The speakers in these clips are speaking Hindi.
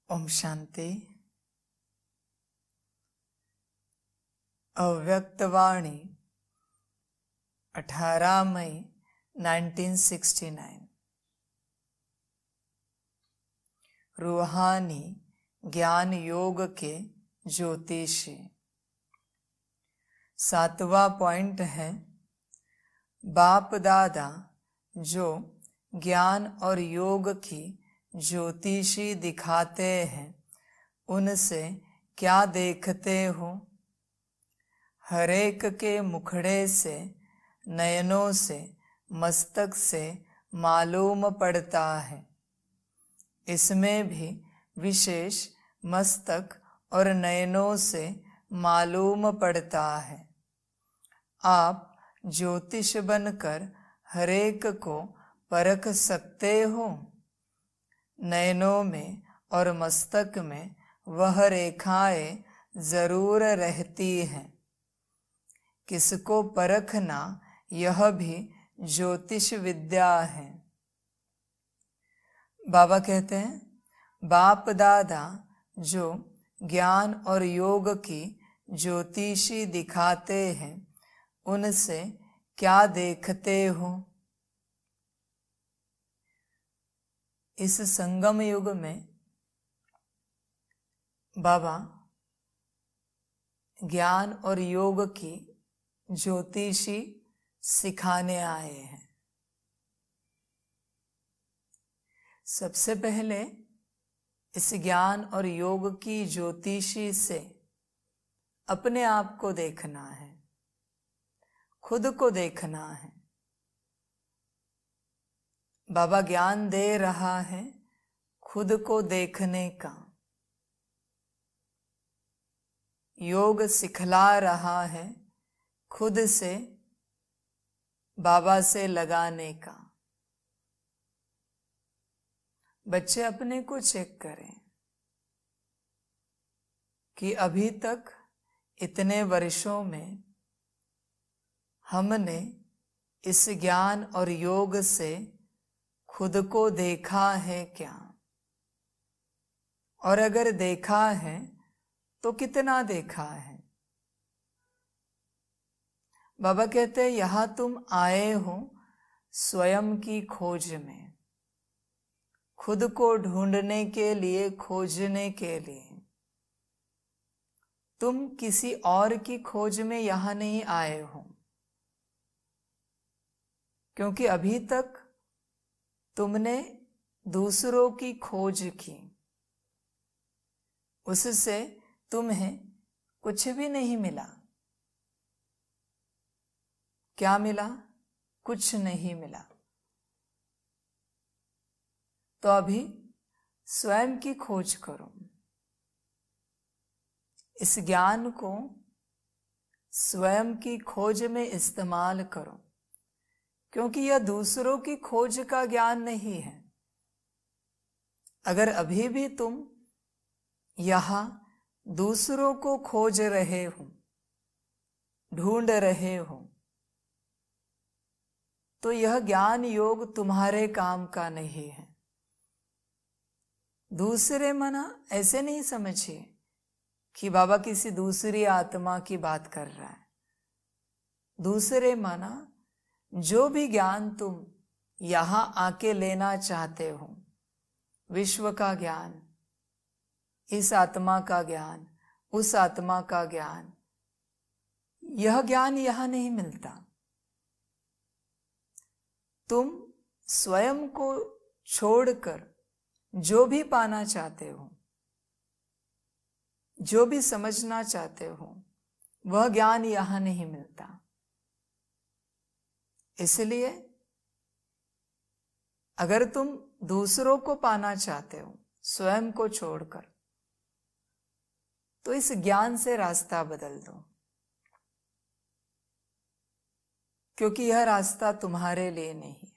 ओम शांति। अव्यक्तवाणी 18 मई 1969। रूहानी ज्ञान योग के ज्योतिषी। 7वां पॉइंट है, बाप दादा जो ज्ञान और योग की ज्योतिषी दिखाते हैं, उनसे क्या देखते हो? हरेक के मुखड़े से, नयनों से, मस्तक से मालूम पड़ता है। इसमें भी विशेष मस्तक और नयनों से मालूम पड़ता है। आप ज्योतिष बनकर हरेक को परख सकते हो। नयनों में और मस्तक में वह रेखाएं जरूर रहती हैं। किसको परखना, यह भी ज्योतिष विद्या है। बाबा कहते हैं, बाप दादा जो ज्ञान और योग की ज्योतिषी दिखाते हैं, उनसे क्या देखते हो? इस संगम युग में बाबा ज्ञान और योग की ज्योतिषी सिखाने आए हैं। सबसे पहले इस ज्ञान और योग की ज्योतिषी से अपने आप को देखना है, खुद को देखना है। बाबा ज्ञान दे रहा है खुद को देखने का, योग सिखला रहा है खुद से बाबा से लगाने का। बच्चे अपने को चेक करें कि अभी तक इतने वर्षों में हमने इस ज्ञान और योग से खुद को देखा है क्या? और अगर देखा है तो कितना देखा है? बाबा कहते हैं, यहां तुम आए हो स्वयं की खोज में, खुद को ढूंढने के लिए, खोजने के लिए। तुम किसी और की खोज में यहां नहीं आए हो, क्योंकि अभी तक तुमने दूसरों की खोज की, उससे तुम्हें कुछ भी नहीं मिला। क्या मिला? कुछ नहीं मिला। तो अभी स्वयं की खोज करो। इस ज्ञान को स्वयं की खोज में इस्तेमाल करो, क्योंकि यह दूसरों की खोज का ज्ञान नहीं है। अगर अभी भी तुम यहां दूसरों को खोज रहे हो, ढूंढ रहे हो, तो यह ज्ञान योग तुम्हारे काम का नहीं है। दूसरे मना ऐसे नहीं समझिए कि बाबा किसी दूसरी आत्मा की बात कर रहा है। दूसरे माना जो भी ज्ञान तुम यहां आके लेना चाहते हो, विश्व का ज्ञान, इस आत्मा का ज्ञान, उस आत्मा का ज्ञान, यह ज्ञान यहां नहीं मिलता। तुम स्वयं को छोड़कर जो भी पाना चाहते हो, जो भी समझना चाहते हो, वह ज्ञान यहां नहीं मिलता। इसलिए अगर तुम दूसरों को पाना चाहते हो स्वयं को छोड़कर, तो इस ज्ञान से रास्ता बदल दो, क्योंकि यह रास्ता तुम्हारे लिए नहीं है।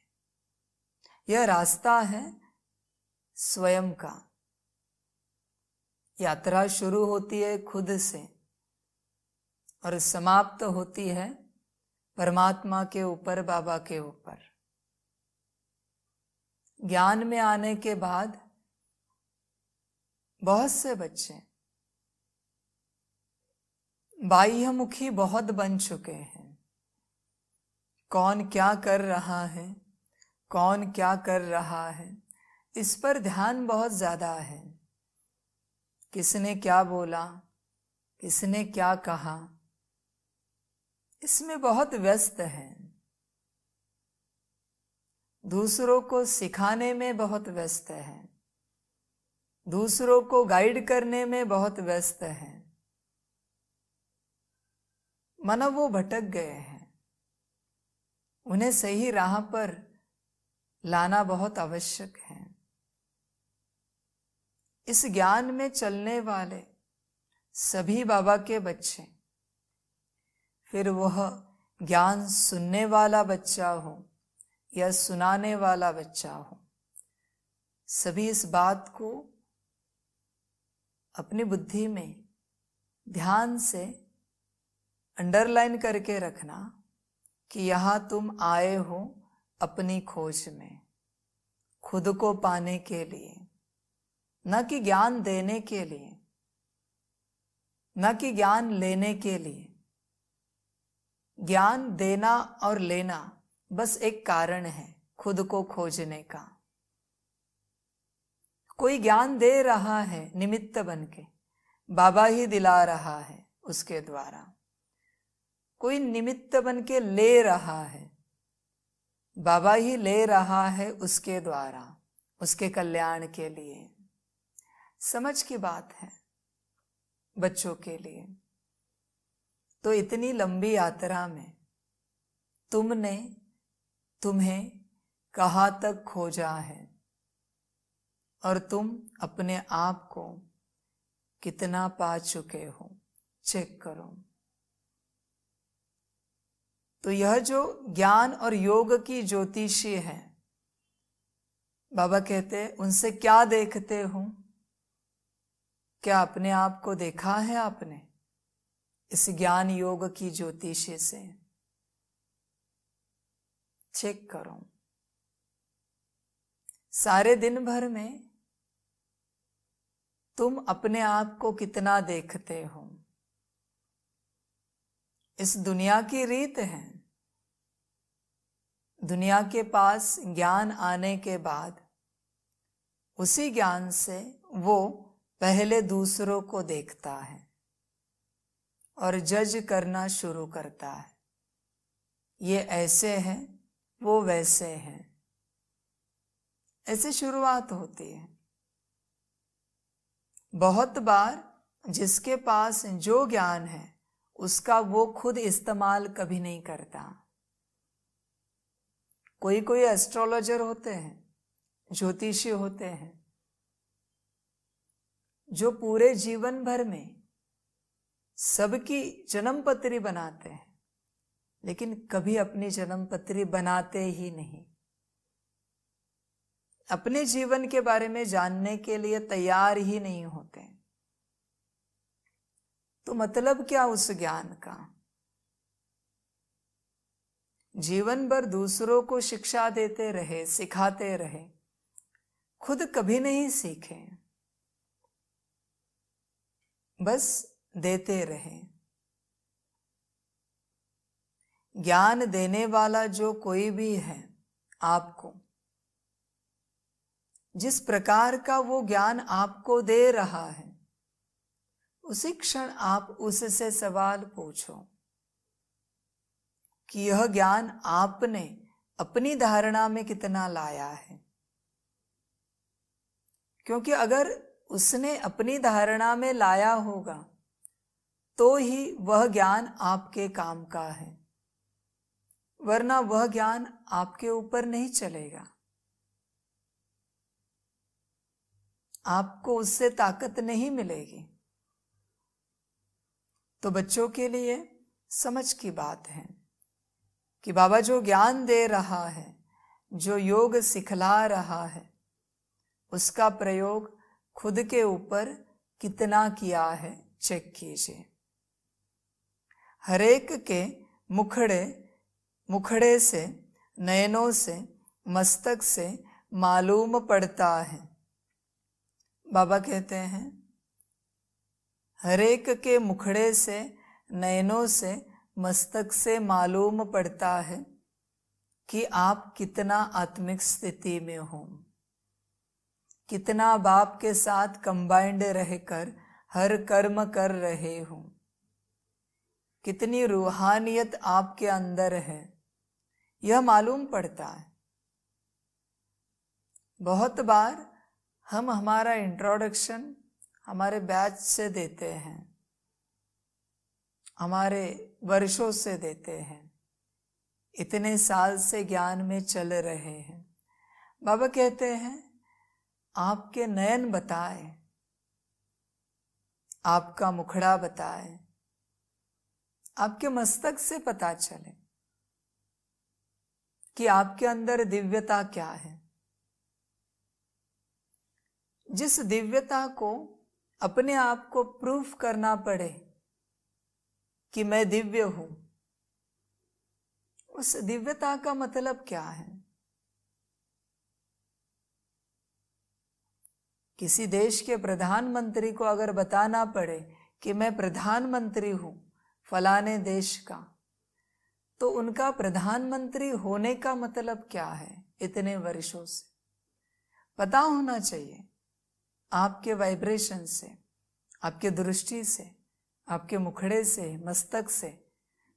यह रास्ता है स्वयं का। यात्रा शुरू होती है खुद से और समाप्त होती है परमात्मा के ऊपर, बाबा के ऊपर। ज्ञान में आने के बाद बहुत से बच्चे बाह्यमुखी बहुत बन चुके हैं। कौन क्या कर रहा है, कौन क्या कर रहा है, इस पर ध्यान बहुत ज्यादा है। किसने क्या बोला, किसने क्या कहा, इसमें बहुत व्यस्त है। दूसरों को सिखाने में बहुत व्यस्त है, दूसरों को गाइड करने में बहुत व्यस्त है। माना वो भटक गए हैं, उन्हें सही राह पर लाना बहुत आवश्यक है। इस ज्ञान में चलने वाले सभी बाबा के बच्चे, फिर वह ज्ञान सुनने वाला बच्चा हो या सुनाने वाला बच्चा हो, सभी इस बात को अपनी बुद्धि में ध्यान से अंडरलाइन करके रखना कि यहां तुम आए हो अपनी खोज में, खुद को पाने के लिए, न कि ज्ञान देने के लिए, न कि ज्ञान लेने के लिए। ज्ञान देना और लेना बस एक कारण है खुद को खोजने का। कोई ज्ञान दे रहा है निमित्त बनके, बाबा ही दिला रहा है उसके द्वारा। कोई निमित्त बनके ले रहा है, बाबा ही ले रहा है उसके द्वारा, उसके कल्याण के लिए। समझ की बात है बच्चों के लिए। तो इतनी लंबी यात्रा में तुमने तुम्हें कहाँ तक खोजा है और तुम अपने आप को कितना पा चुके हो, चेक करो। तो यह जो ज्ञान और योग की ज्योतिषी है, बाबा कहते हैं उनसे क्या देखते हो? क्या अपने आप को देखा है आपने इस ज्ञान योग की ज्योतिषी से? चेक करो। सारे दिन भर में तुम अपने आप को कितना देखते हो? इस दुनिया की रीत है, दुनिया के पास ज्ञान आने के बाद उसी ज्ञान से वो पहले दूसरों को देखता है और जज करना शुरू करता है। ये ऐसे हैं, वो वैसे हैं, ऐसे शुरुआत होती है। बहुत बार जिसके पास जो ज्ञान है उसका वो खुद इस्तेमाल कभी नहीं करता। कोई कोई एस्ट्रोलॉजर होते हैं, ज्योतिषी होते हैं, जो पूरे जीवन भर में सबकी जन्म पत्री बनाते हैं, लेकिन कभी अपनी जन्म पत्री बनाते ही नहीं। अपने जीवन के बारे में जानने के लिए तैयार ही नहीं होते। तो मतलब क्या उस ज्ञान का? जीवन भर दूसरों को शिक्षा देते रहे, सिखाते रहे, खुद कभी नहीं सीखे, बस देते रहे। ज्ञान देने वाला जो कोई भी है आपको, जिस प्रकार का वो ज्ञान आपको दे रहा है, उसी क्षण आप उससे सवाल पूछो कि यह ज्ञान आपने अपनी धारणा में कितना लाया है। क्योंकि अगर उसने अपनी धारणा में लाया होगा तो ही वह ज्ञान आपके काम का है, वरना वह ज्ञान आपके ऊपर नहीं चलेगा। आपको उससे ताकत नहीं मिलेगी। तो बच्चों के लिए समझ की बात है कि बाबा जो ज्ञान दे रहा है, जो योग सिखला रहा है, उसका प्रयोग खुद के ऊपर कितना किया है चेक कीजिए। हरेक के मुखड़े से, नयनों से, मस्तक से मालूम पड़ता है बाबा कहते हैं, हरेक के मुखड़े से, नयनों से, मस्तक से मालूम पड़ता है कि आप कितना आत्मिक स्थिति में हो, कितना बाप के साथ कंबाइंड रहकर हर कर्म कर रहे हो, कितनी रूहानियत आपके अंदर है, यह मालूम पड़ता है। बहुत बार हम हमारा इंट्रोडक्शन हमारे बैच से देते हैं, हमारे वर्षों से देते हैं, इतने साल से ज्ञान में चल रहे हैं। बाबा कहते हैं, आपके नयन बताए, आपका मुखड़ा बताए, आपके मस्तक से पता चले कि आपके अंदर दिव्यता क्या है। जिस दिव्यता को अपने आप को प्रूफ करना पड़े कि मैं दिव्य हूं, उस दिव्यता का मतलब क्या है? किसी देश के प्रधानमंत्री को अगर बताना पड़े कि मैं प्रधानमंत्री हूं फलाने देश का, तो उनका प्रधानमंत्री होने का मतलब क्या है? इतने वर्षों से पता होना चाहिए। आपके वाइब्रेशन से, आपके दृष्टि से, आपके मुखड़े से, मस्तक से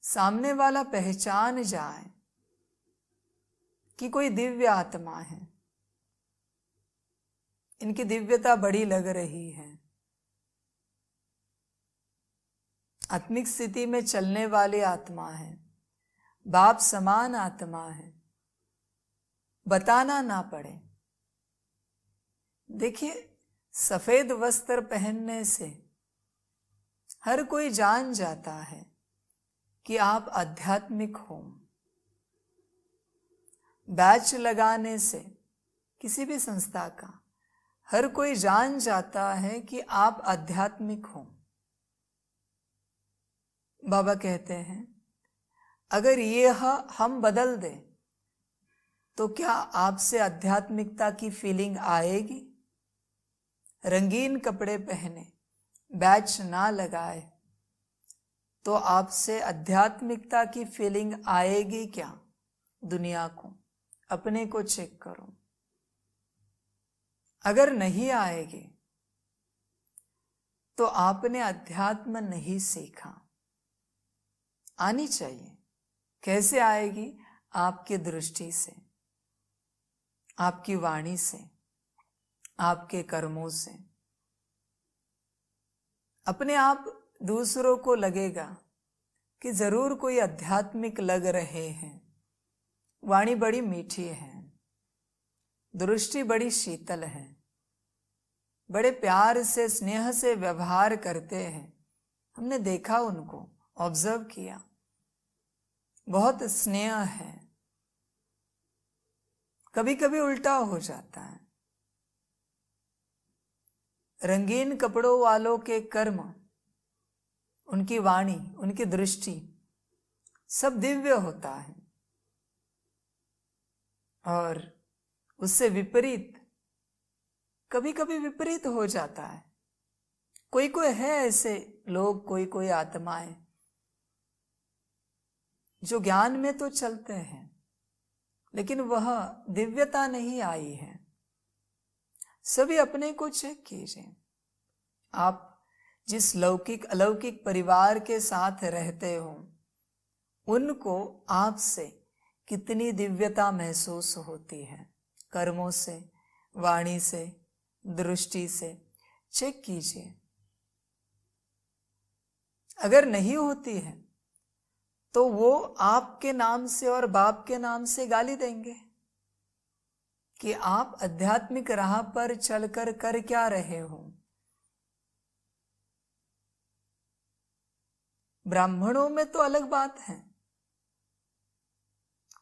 सामने वाला पहचान जाए कि कोई दिव्य आत्मा है, इनकी दिव्यता बड़ी लग रही है, आत्मिक स्थिति में चलने वाली आत्मा है, बाप समान आत्मा है, बताना ना पड़े। देखिए, सफेद वस्त्र पहनने से हर कोई जान जाता है कि आप आध्यात्मिक हो। बैच लगाने से किसी भी संस्था का हर कोई जान जाता है कि आप आध्यात्मिक हो। बाबा कहते हैं, अगर ये हम बदल दें तो क्या आपसे आध्यात्मिकता की फीलिंग आएगी? रंगीन कपड़े पहने, बैच ना लगाए तो आपसे आध्यात्मिकता की फीलिंग आएगी क्या? दुनिया को, अपने को चेक करो। अगर नहीं आएगी तो आपने अध्यात्म नहीं सीखा। आनी चाहिए। कैसे आएगी? आपकी दृष्टि से, आपकी वाणी से, आपके कर्मों से। अपने आप दूसरों को लगेगा कि जरूर कोई आध्यात्मिक लग रहे हैं, वाणी बड़ी मीठी है, दृष्टि बड़ी शीतल है, बड़े प्यार से, स्नेह से व्यवहार करते हैं। हमने देखा, उनको ऑब्जर्व किया, बहुत स्नेह है। कभी कभी उल्टा हो जाता है। रंगीन कपड़ों वालों के कर्म, उनकी वाणी, उनकी दृष्टि सब दिव्य होता है, और उससे विपरीत कभी कभी विपरीत हो जाता है। कोई कोई है ऐसे लोग, कोई कोई आत्माएं जो ज्ञान में तो चलते हैं लेकिन वह दिव्यता नहीं आई है। सभी अपने को चेक कीजिए। आप जिस लौकिक अलौकिक परिवार के साथ रहते हो, उनको आपसे कितनी दिव्यता महसूस होती है? कर्मों से, वाणी से, दृष्टि से चेक कीजिए। अगर नहीं होती है तो वो आपके नाम से और बाप के नाम से गाली देंगे कि आप आध्यात्मिक राह पर चलकर कर क्या रहे हो। ब्राह्मणों में तो अलग बात है।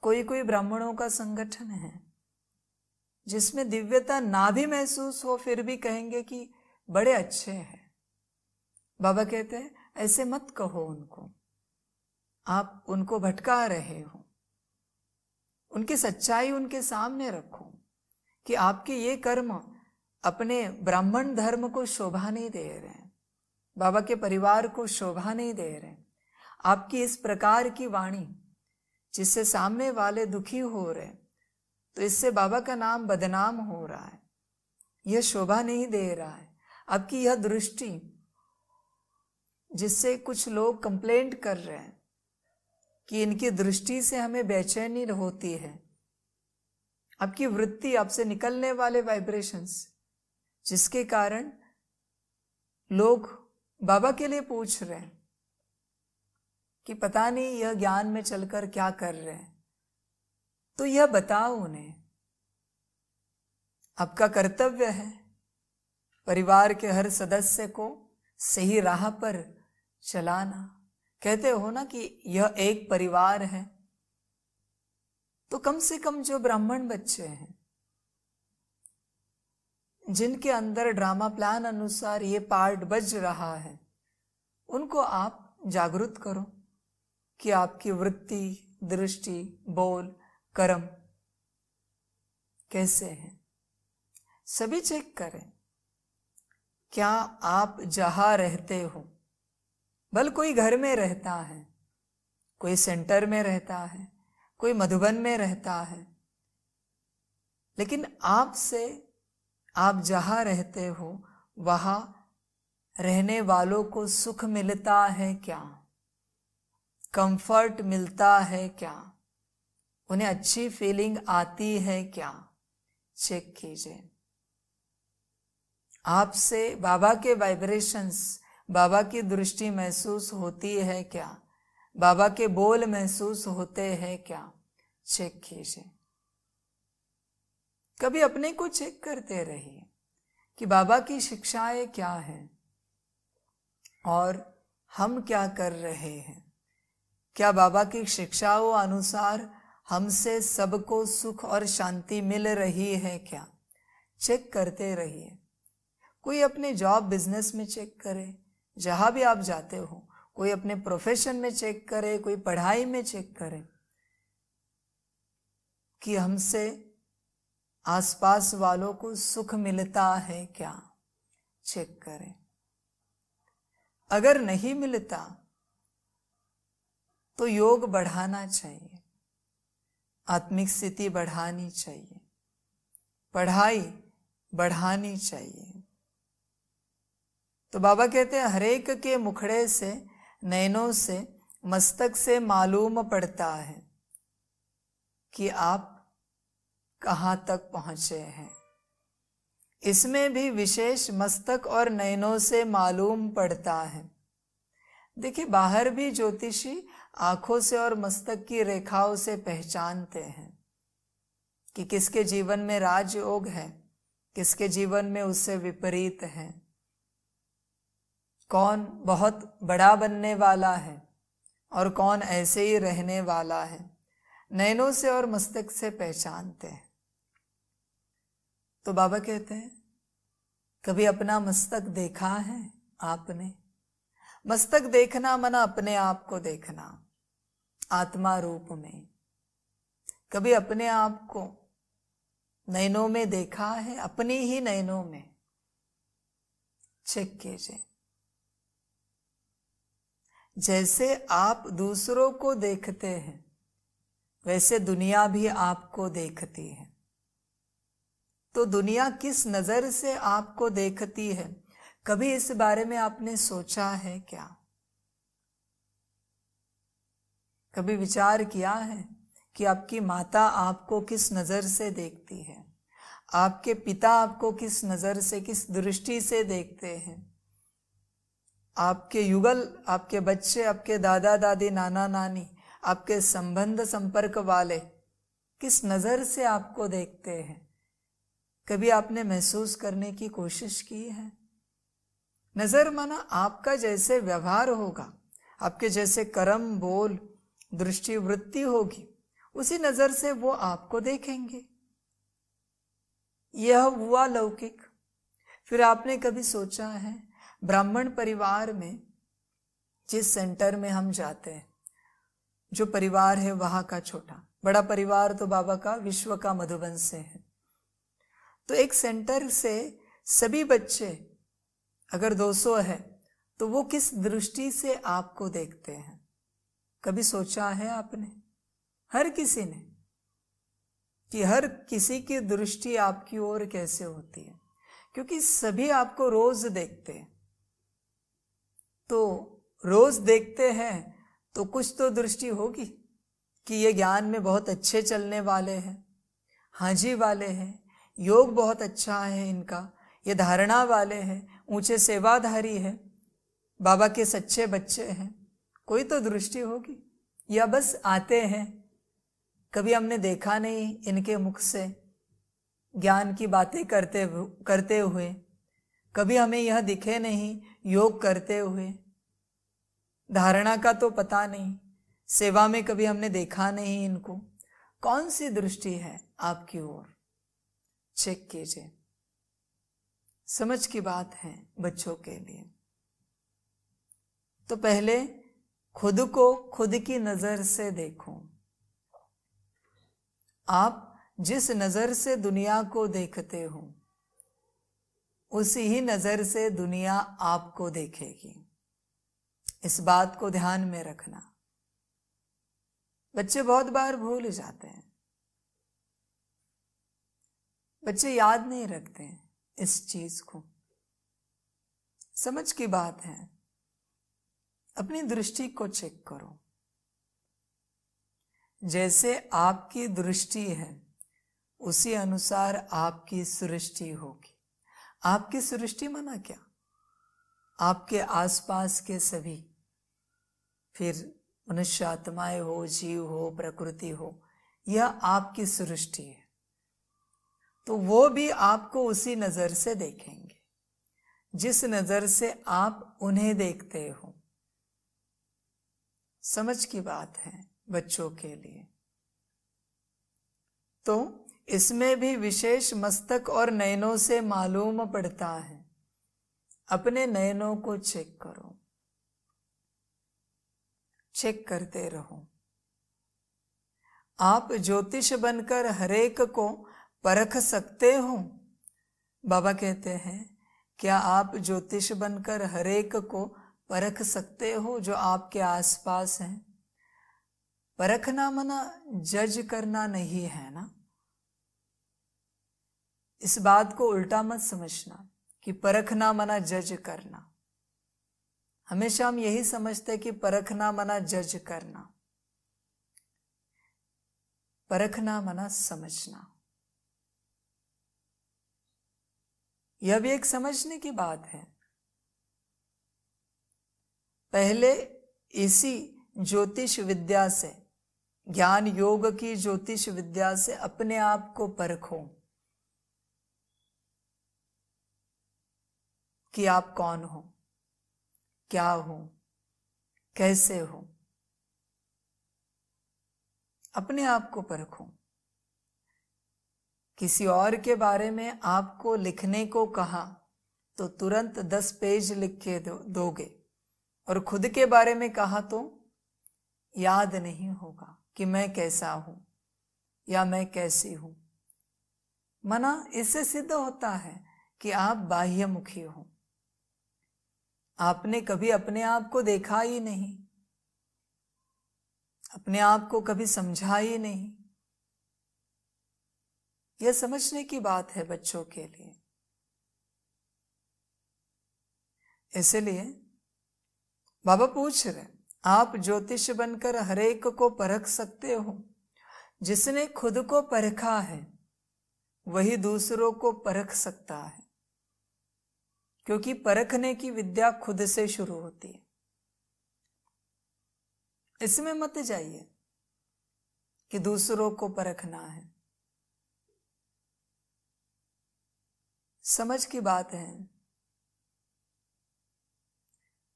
कोई कोई ब्राह्मणों का संगठन है जिसमें दिव्यता ना भी महसूस हो, फिर भी कहेंगे कि बड़े अच्छे हैं। बाबा कहते हैं, ऐसे मत कहो उनको, आप उनको भटका रहे हो। उनकी सच्चाई उनके सामने रखो कि आपके ये कर्म अपने ब्राह्मण धर्म को शोभा नहीं दे रहे हैं, बाबा के परिवार को शोभा नहीं दे रहे हैं। आपकी इस प्रकार की वाणी जिससे सामने वाले दुखी हो रहे, तो इससे बाबा का नाम बदनाम हो रहा है, यह शोभा नहीं दे रहा है। आपकी यह दृष्टि जिससे कुछ लोग कंप्लेंट कर रहे हैं कि इनकी दृष्टि से हमें बेचैनी होती है, आपकी वृत्ति, आपसे निकलने वाले वाइब्रेशंस जिसके कारण लोग बाबा के लिए पूछ रहे हैं कि पता नहीं यह ज्ञान में चलकर क्या कर रहे हैं, तो यह बताओ उन्हें। आपका कर्तव्य है परिवार के हर सदस्य को सही राह पर चलाना। कहते हो ना कि यह एक परिवार है, तो कम से कम जो ब्राह्मण बच्चे हैं जिनके अंदर ड्रामा प्लान अनुसार ये पार्ट बज रहा है, उनको आप जागरूक करो कि आपकी वृत्ति, दृष्टि, बोल, कर्म कैसे हैं। सभी चेक करें, क्या आप जहां रहते हो, भल कोई घर में रहता है, कोई सेंटर में रहता है, कोई मधुबन में रहता है, लेकिन आपसे, आप जहां रहते हो वहां रहने वालों को सुख मिलता है क्या, कंफर्ट मिलता है क्या, उन्हें अच्छी फीलिंग आती है क्या, चेक कीजिए। आपसे बाबा के वाइब्रेशंस, बाबा की दृष्टि महसूस होती है क्या, बाबा के बोल महसूस होते हैं क्या, चेक कीजिए। कभी अपने को चेक करते रहिए कि बाबा की शिक्षाएं क्या हैं और हम क्या कर रहे हैं। क्या बाबा की शिक्षाओं अनुसार हमसे सबको सुख और शांति मिल रही है क्या, चेक करते रहिए। कोई अपने जॉब बिजनेस में चेक करे, जहां भी आप जाते हो, कोई अपने प्रोफेशन में चेक करे, कोई पढ़ाई में चेक करे कि हमसे आसपास वालों को सुख मिलता है क्या, चेक करें। अगर नहीं मिलता तो योग बढ़ाना चाहिए, आत्मिक स्थिति बढ़ानी चाहिए, पढ़ाई बढ़ानी चाहिए। तो बाबा कहते हैं हरेक के मुखड़े से, नैनों से, मस्तक से मालूम पड़ता है कि आप कहां तक पहुंचे हैं। इसमें भी विशेष मस्तक और नैनों से मालूम पड़ता है। देखिए, बाहर भी ज्योतिषी आंखों से और मस्तक की रेखाओं से पहचानते हैं कि किसके जीवन में राजयोग है, किसके जीवन में उससे विपरीत है, कौन बहुत बड़ा बनने वाला है और कौन ऐसे ही रहने वाला है। नैनों से और मस्तक से पहचानते हैं। तो बाबा कहते हैं कभी अपना मस्तक देखा है आपने? मस्तक देखना मना अपने आप को देखना आत्मा रूप में। कभी अपने आप को नैनों में देखा है? अपनी ही नैनों में चेक कीजिए। जैसे आप दूसरों को देखते हैं वैसे दुनिया भी आपको देखती है। तो दुनिया किस नजर से आपको देखती है, कभी इस बारे में आपने सोचा है क्या? कभी विचार किया है कि आपकी माता आपको किस नजर से देखती है, आपके पिता आपको किस नजर से, किस दृष्टि से देखते हैं, आपके युगल, आपके बच्चे, आपके दादा दादी, नाना नानी, आपके संबंध संपर्क वाले किस नजर से आपको देखते हैं? कभी आपने महसूस करने की कोशिश की है? नजर माना आपका जैसे व्यवहार होगा, आपके जैसे कर्म, बोल, दृष्टि, वृत्ति होगी, उसी नजर से वो आपको देखेंगे। यह हुआ लौकिक। फिर आपने कभी सोचा है ब्राह्मण परिवार में, जिस सेंटर में हम जाते हैं, जो परिवार है वहां का छोटा, बड़ा परिवार तो बाबा का विश्व का मधुबन से है। तो एक सेंटर से सभी बच्चे अगर 200 है तो वो किस दृष्टि से आपको देखते हैं? कभी सोचा है आपने? हर किसी ने, कि हर किसी की दृष्टि आपकी ओर कैसे होती है? क्योंकि सभी आपको रोज देखते हैं। तो रोज देखते हैं तो कुछ तो दृष्टि होगी कि ये ज्ञान में बहुत अच्छे चलने वाले हैं, हाजी वाले हैं, योग बहुत अच्छा है इनका, ये धारणा वाले हैं, ऊंचे सेवाधारी है, बाबा के सच्चे बच्चे हैं। कोई तो दृष्टि होगी। या बस आते हैं, कभी हमने देखा नहीं इनके मुख से ज्ञान की बातें करते हुए, कभी हमें यह दिखे नहीं योग करते हुए, धारणा का तो पता नहीं, सेवा में कभी हमने देखा नहीं इनको। कौन सी दृष्टि है आपकी ओर? चेक कीजिए। समझ की बात है बच्चों के लिए। तो पहले खुद को खुद की नजर से देखो। आप जिस नजर से दुनिया को देखते हो उसी ही नजर से दुनिया आपको देखेगी। इस बात को ध्यान में रखना। बच्चे बहुत बार भूल जाते हैं, बच्चे याद नहीं रखते हैं इस चीज को। समझ की बात है। अपनी दृष्टि को चेक करो। जैसे आपकी दृष्टि है उसी अनुसार आपकी सृष्टि होगी। आपकी सृष्टि माना क्या? आपके आसपास के सभी, फिर मनुष्य आत्माएं हो, जीव हो, प्रकृति हो, यह आपकी सृष्टि है। तो वो भी आपको उसी नजर से देखेंगे जिस नजर से आप उन्हें देखते हो। समझ की बात है बच्चों के लिए। तो इसमें भी विशेष मस्तक और नयनों से मालूम पड़ता है। अपने नयनों को चेक करो, चेक करते रहो। आप ज्योतिष बनकर हरेक को परख सकते हो। बाबा कहते हैं, क्या आप ज्योतिष बनकर हरेक को परख सकते हो जो आपके आसपास हैं? परखना मना जज करना नहीं है ना। इस बात को उल्टा मत समझना कि परखना मना जज करना। हमेशा हम यही समझते कि परखना मना जज करना। परखना मना समझना। यह भी एक समझने की बात है। पहले इसी ज्योतिष विद्या से, ज्ञान योग की ज्योतिष विद्या से अपने आप को परखो कि आप कौन हो, क्या हो, कैसे हो। अपने आप को परखो। किसी और के बारे में आपको लिखने को कहा तो तुरंत 10 पेज लिख के दोगे, और खुद के बारे में कहा तो याद नहीं होगा कि मैं कैसा हूं या मैं कैसी हूं। मना इससे सिद्ध होता है कि आप बाह्यमुखी हो। आपने कभी अपने आप को देखा ही नहीं, अपने आप को कभी समझा ही नहीं। यह समझने की बात है बच्चों के लिए। इसलिए बाबा पूछ रहे, आप ज्योतिष बनकर हरेक को परख सकते हो। जिसने खुद को परखा है वही दूसरों को परख सकता है, क्योंकि परखने की विद्या खुद से शुरू होती है। इसमें मत जाइए कि दूसरों को परखना है। समझ की बात है।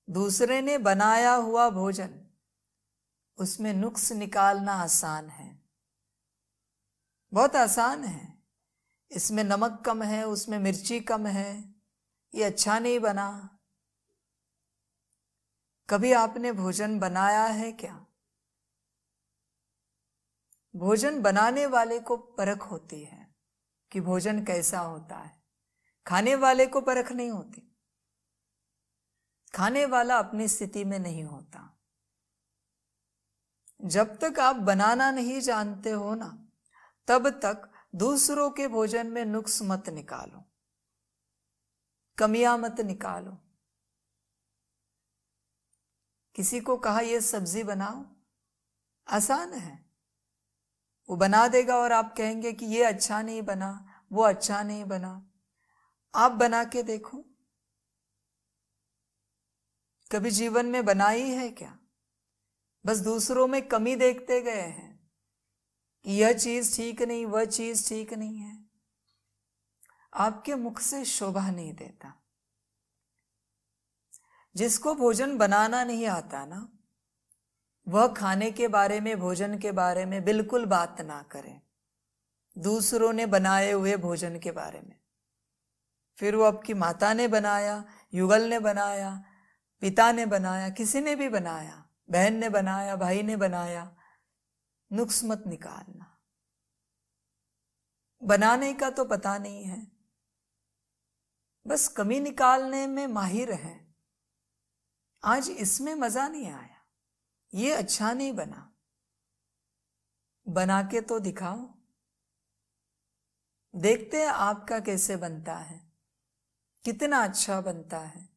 दूसरे ने बनाया हुआ भोजन, उसमें नुक्स निकालना आसान है, बहुत आसान है। इसमें नमक कम है, उसमें मिर्ची कम है, ये अच्छा नहीं बना। कभी आपने भोजन बनाया है क्या? भोजन बनाने वाले को परख होती है कि भोजन कैसा होता है। खाने वाले को परख नहीं होती, खाने वाला अपनी स्थिति में नहीं होता। जब तक आप बनाना नहीं जानते हो ना, तब तक दूसरों के भोजन में नुक्स मत निकालो, कमियां मत निकालो। किसी को कहा ये सब्जी बनाओ, आसान है, वो बना देगा और आप कहेंगे कि ये अच्छा नहीं बना, वो अच्छा नहीं बना। आप बना के देखो, कभी जीवन में बनाई है क्या? बस दूसरों में कमी देखते गए हैं कि यह चीज ठीक नहीं, वह चीज ठीक नहीं है। आपके मुख से शोभा नहीं देता। जिसको भोजन बनाना नहीं आता ना, वह खाने के बारे में, भोजन के बारे में बिल्कुल बात ना करे, दूसरों ने बनाए हुए भोजन के बारे में। फिर वो आपकी माता ने बनाया, युगल ने बनाया, पिता ने बनाया, किसी ने भी बनाया, बहन ने बनाया, भाई ने बनाया, नुक्स मत निकालना। बनाने का तो पता नहीं है, बस कमी निकालने में माहिर है। आज इसमें मजा नहीं आया, ये अच्छा नहीं बना, बना के तो दिखाओ, देखते हैं आपका कैसे बनता है, कितना अच्छा बनता है।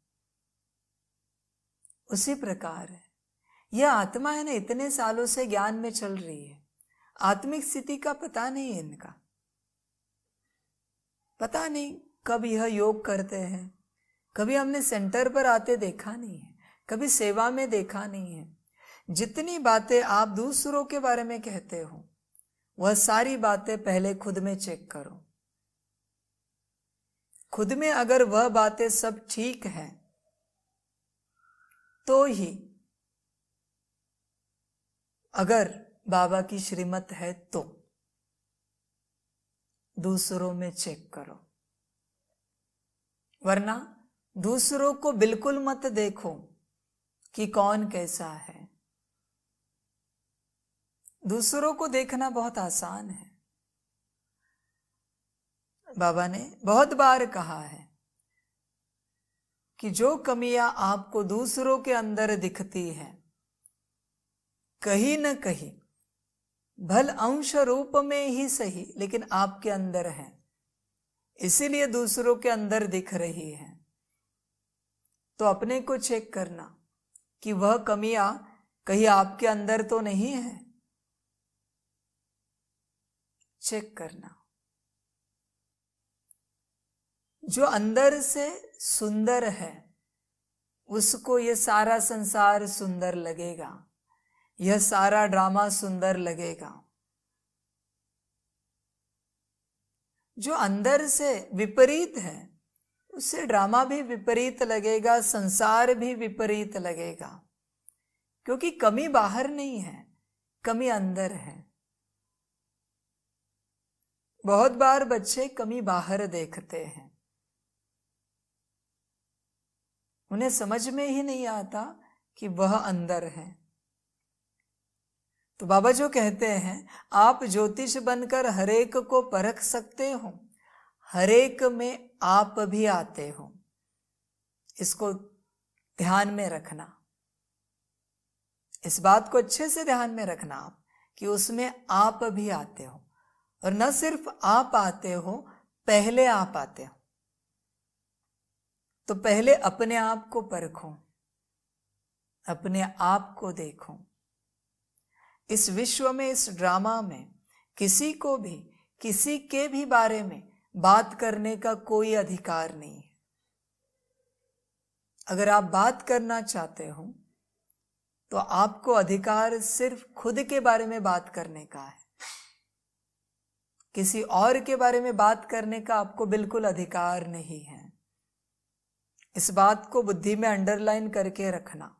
उसी प्रकार है यह आत्मा है ना, इतने सालों से ज्ञान में चल रही है, आत्मिक स्थिति का पता नहीं है इनका, पता नहीं कब यह योग करते हैं, कभी हमने सेंटर पर आते देखा नहीं है, कभी सेवा में देखा नहीं है। जितनी बातें आप दूसरों के बारे में कहते हो, वह सारी बातें पहले खुद में चेक करो। खुद में अगर वह बातें सब ठीक है तो ही, अगर बाबा की श्रीमत है तो दूसरों में चेक करो, वरना दूसरों को बिल्कुल मत देखो कि कौन कैसा है। दूसरों को देखना बहुत आसान है। बाबा ने बहुत बार कहा है कि जो कमियां आपको दूसरों के अंदर दिखती है, कहीं न कहीं भल अंश रूप में ही सही, लेकिन आपके अंदर है, इसीलिए दूसरों के अंदर दिख रही है। तो अपने को चेक करना कि वह कमियां कहीं आपके अंदर तो नहीं है, चेक करना। जो अंदर से सुंदर है उसको ये सारा संसार सुंदर लगेगा, यह सारा ड्रामा सुंदर लगेगा। जो अंदर से विपरीत है उससे ड्रामा भी विपरीत लगेगा, संसार भी विपरीत लगेगा, क्योंकि कमी बाहर नहीं है, कमी अंदर है। बहुत बार बच्चे कमी बाहर देखते हैं, उन्हें समझ में ही नहीं आता कि वह अंदर है। तो बाबा जो कहते हैं, आप ज्योतिष बनकर हरेक को परख सकते हो, हरेक में आप भी आते हो। इसको ध्यान में रखना, इस बात को अच्छे से ध्यान में रखना आप, कि उसमें आप भी आते हो। और न सिर्फ आप आते हो, पहले आप आते हो। तो पहले अपने आप को परखो, अपने आप को देखो। इस विश्व में, इस ड्रामा में किसी को भी किसी के भी बारे में बात करने का कोई अधिकार नहीं है। अगर आप बात करना चाहते हो तो आपको अधिकार सिर्फ खुद के बारे में बात करने का है, किसी और के बारे में बात करने का आपको बिल्कुल अधिकार नहीं है। इस बात को बुद्धि में अंडरलाइन करके रखना,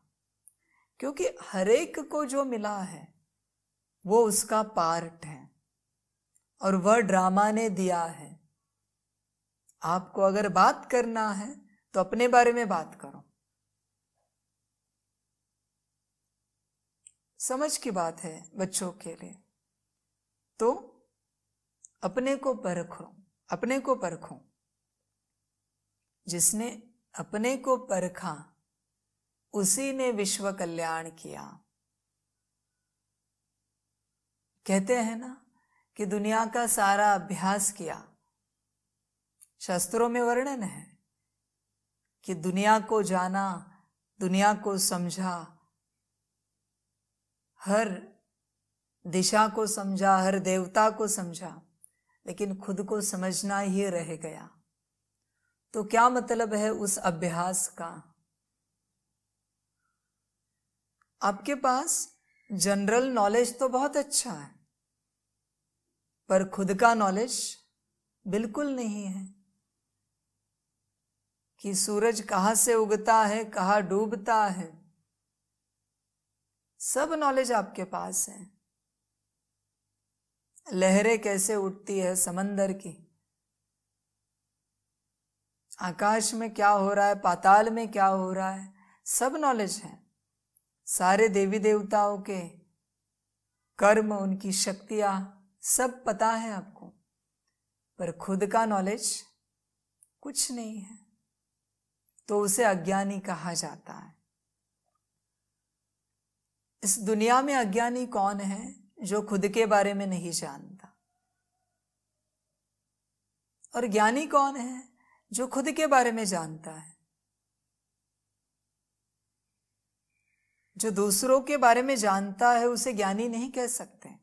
क्योंकि हरेक को जो मिला है वो उसका पार्ट है और वह ड्रामा ने दिया है। आपको अगर बात करना है तो अपने बारे में बात करो। समझ की बात है बच्चों के लिए। तो अपने को परखो, अपने को परखो। जिसने अपने को परखा उसी ने विश्व कल्याण किया। कहते हैं ना कि दुनिया का सारा अभ्यास किया। शास्त्रों में वर्णन है कि दुनिया को जाना, दुनिया को समझा, हर दिशा को समझा, हर देवता को समझा, लेकिन खुद को समझना ही रह गया। तो क्या मतलब है उस अभ्यास का? आपके पास जनरल नॉलेज तो बहुत अच्छा है, पर खुद का नॉलेज बिल्कुल नहीं है कि सूरज कहाँ से उगता है, कहाँ डूबता है। सब नॉलेज आपके पास है। लहरें कैसे उठती है समंदर की, आकाश में क्या हो रहा है, पाताल में क्या हो रहा है, सब नॉलेज है। सारे देवी देवताओं के कर्म, उनकी शक्तियां सब पता है आपको, पर खुद का नॉलेज कुछ नहीं है, तो उसे अज्ञानी कहा जाता है। इस दुनिया में अज्ञानी कौन है? जो खुद के बारे में नहीं जानता। और ज्ञानी कौन है? जो खुद के बारे में जानता है। जो दूसरों के बारे में जानता है उसे ज्ञानी नहीं कह सकते,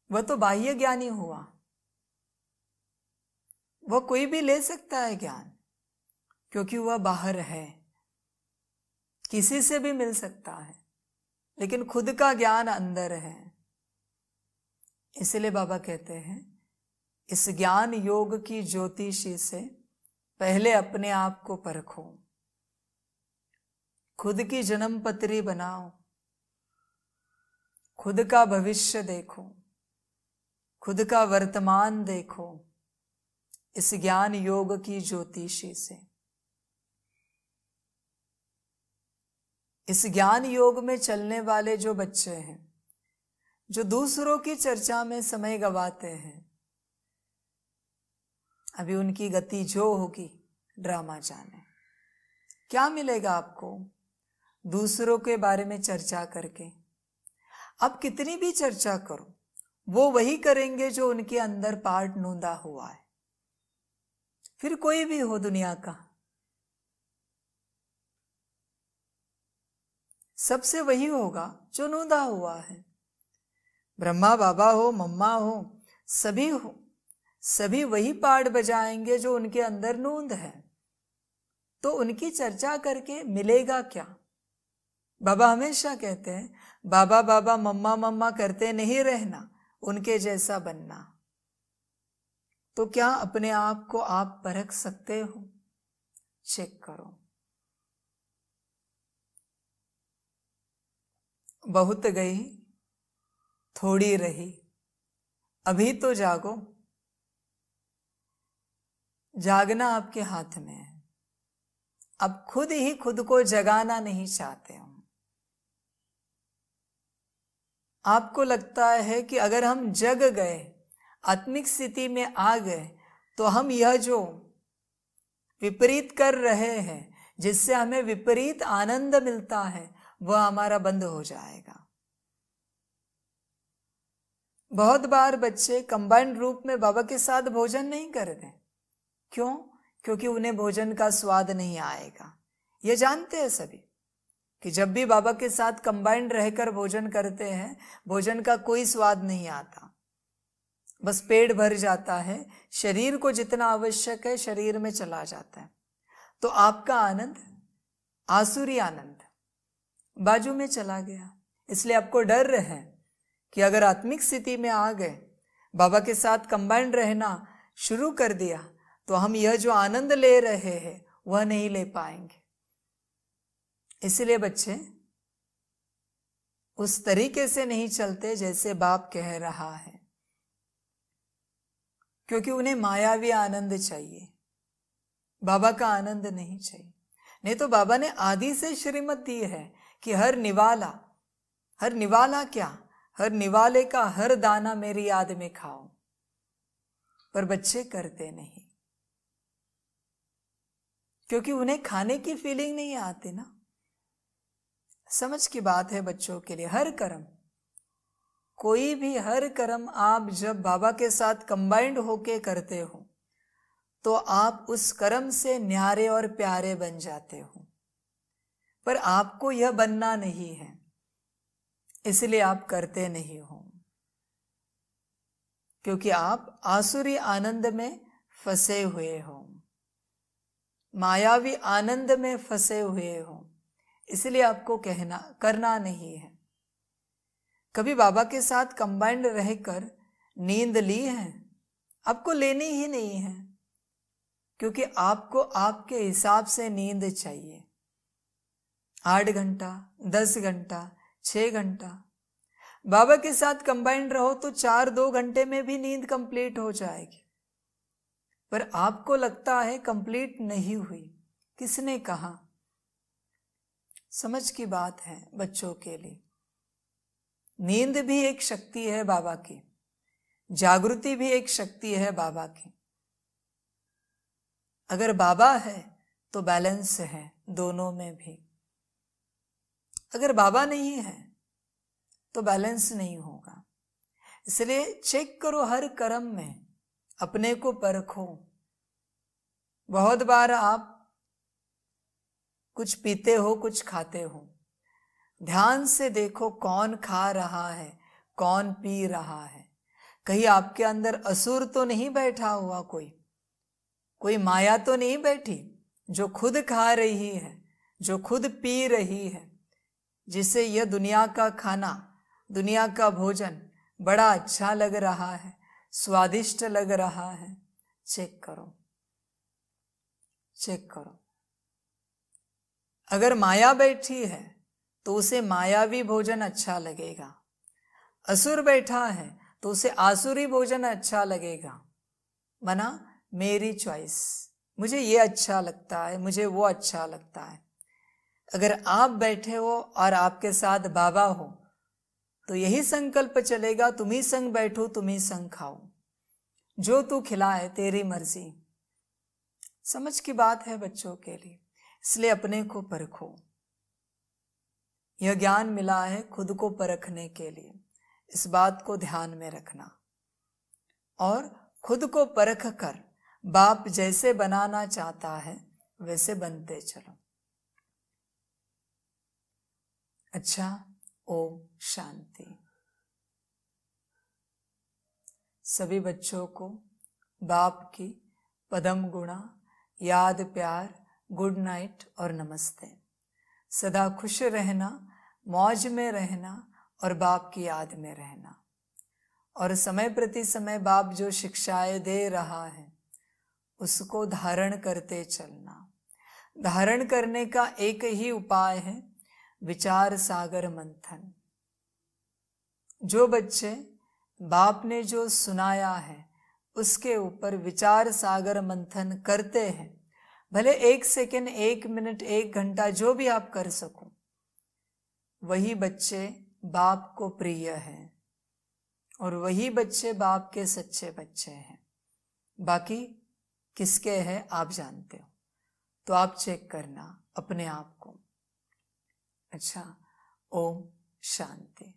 वह तो बाह्य ज्ञानी हुआ। वह कोई भी ले सकता है ज्ञान, क्योंकि वह बाहर है, किसी से भी मिल सकता है, लेकिन खुद का ज्ञान अंदर है। इसलिए बाबा कहते हैं, इस ज्ञान योग की ज्योतिषी से पहले अपने आप को परखो, खुद की जन्म पत्री बनाओ, खुद का भविष्य देखो, खुद का वर्तमान देखो, इस ज्ञान योग की ज्योतिषी से। इस ज्ञान योग में चलने वाले जो बच्चे हैं, जो दूसरों की चर्चा में समय गवाते हैं, अभी उनकी गति जो होगी ड्रामा जाने। क्या मिलेगा आपको दूसरों के बारे में चर्चा करके? आप कितनी भी चर्चा करो, वो वही करेंगे जो उनके अंदर पार्ट नूंदा हुआ है। फिर कोई भी हो दुनिया का, सबसे वही होगा जो नूंदा हुआ है। ब्रह्मा बाबा हो, मम्मा हो, सभी हो, सभी वही पार्ट बजाएंगे जो उनके अंदर नूंद है। तो उनकी चर्चा करके मिलेगा क्या? बाबा हमेशा कहते हैं, बाबा बाबा मम्मा मम्मा करते नहीं रहना, उनके जैसा बनना। तो क्या अपने आप को आप परख सकते हो? चेक करो। बहुत गई थोड़ी रही, अभी तो जागो। जागना आपके हाथ में है। अब खुद ही खुद को जगाना नहीं चाहते हम। आपको लगता है कि अगर हम जग गए, आत्मिक स्थिति में आ गए, तो हम यह जो विपरीत कर रहे हैं, जिससे हमें विपरीत आनंद मिलता है, वह हमारा बंद हो जाएगा। बहुत बार बच्चे कंबाइंड रूप में बाबा के साथ भोजन नहीं करते। क्यों? क्योंकि उन्हें भोजन का स्वाद नहीं आएगा। ये जानते हैं सभी कि जब भी बाबा के साथ कंबाइंड रहकर भोजन करते हैं, भोजन का कोई स्वाद नहीं आता, बस पेट भर जाता है, शरीर को जितना आवश्यक है शरीर में चला जाता है। तो आपका आनंद, आसुरी आनंद, बाजू में चला गया। इसलिए आपको डर है कि अगर आत्मिक स्थिति में आ गए, बाबा के साथ कंबाइंड रहना शुरू कर दिया, तो हम यह जो आनंद ले रहे हैं वह नहीं ले पाएंगे। इसलिए बच्चे उस तरीके से नहीं चलते जैसे बाप कह रहा है, क्योंकि उन्हें मायावी आनंद चाहिए, बाबा का आनंद नहीं चाहिए। नहीं तो बाबा ने आदि से श्रीमत दी है कि हर निवाला क्या, हर निवाले का हर दाना मेरी याद में खाओ। पर बच्चे करते नहीं। क्योंकि उन्हें खाने की फीलिंग नहीं आती ना। समझ की बात है बच्चों के लिए। हर कर्म, कोई भी हर कर्म आप जब बाबा के साथ कंबाइंड होके करते हो तो आप उस कर्म से न्यारे और प्यारे बन जाते हो। पर आपको यह बनना नहीं है, इसलिए आप करते नहीं हो, क्योंकि आप आसुरी आनंद में फंसे हुए हो, मायावी आनंद में फंसे हुए हो, इसलिए आपको करना नहीं है। कभी बाबा के साथ कंबाइंड रहकर नींद ली है? आपको लेनी ही नहीं है, क्योंकि आपको आपके हिसाब से नींद चाहिए। 8 घंटा, 10 घंटा, 6 घंटा। बाबा के साथ कंबाइंड रहो तो 4-2 घंटे में भी नींद कंप्लीट हो जाएगी। पर आपको लगता है कंप्लीट नहीं हुई। किसने कहा? समझ की बात है बच्चों के लिए। नींद भी एक शक्ति है बाबा की, जागृति भी एक शक्ति है बाबा की। अगर बाबा है तो बैलेंस है दोनों में भी। अगर बाबा नहीं है तो बैलेंस नहीं होगा। इसलिए चेक करो हर कर्म में, अपने को परखो। बहुत बार आप कुछ पीते हो, कुछ खाते हो, ध्यान से देखो कौन खा रहा है, कौन पी रहा है। कहीं आपके अंदर असुर तो नहीं बैठा हुआ, कोई माया तो नहीं बैठी जो खुद खा रही है, जो खुद पी रही है, जिसे यह दुनिया का खाना, दुनिया का भोजन बड़ा अच्छा लग रहा है, स्वादिष्ट लग रहा है। चेक करो, चेक करो। अगर माया बैठी है तो उसे मायावी भोजन अच्छा लगेगा। असुर बैठा है तो उसे आसुरी भोजन अच्छा लगेगा। मना मेरी चॉइस, मुझे ये अच्छा लगता है, मुझे वो अच्छा लगता है। अगर आप बैठे हो और आपके साथ बाबा हो तो यही संकल्प चलेगा, तुम ही संग बैठो, तुम ही संग खाओ, जो तू खिलाए तेरी मर्जी। समझ की बात है बच्चों के लिए। इसलिए अपने को परखो। यह ज्ञान मिला है खुद को परखने के लिए, इस बात को ध्यान में रखना और खुद को परख कर बाप जैसे बनाना चाहता है वैसे बनते चलो। अच्छा, ओम शांति। सभी बच्चों को बाप की पदम गुणा, याद, प्यार, गुड नाइट और नमस्ते। सदा खुश रहना, मौज में रहना और बाप की याद में रहना। और समय प्रति समय बाप जो शिक्षाएं दे रहा है उसको धारण करते चलना। धारण करने का एक ही उपाय है, विचार सागर मंथन। जो बच्चे बाप ने जो सुनाया है उसके ऊपर विचार सागर मंथन करते हैं, भले 1 सेकेंड, 1 मिनट, 1 घंटा, जो भी आप कर सको, वही बच्चे बाप को प्रिय हैं और वही बच्चे बाप के सच्चे बच्चे हैं। बाकी किसके हैं आप जानते हो, तो आप चेक करना अपने आप को। अच्छा, ओम शांति।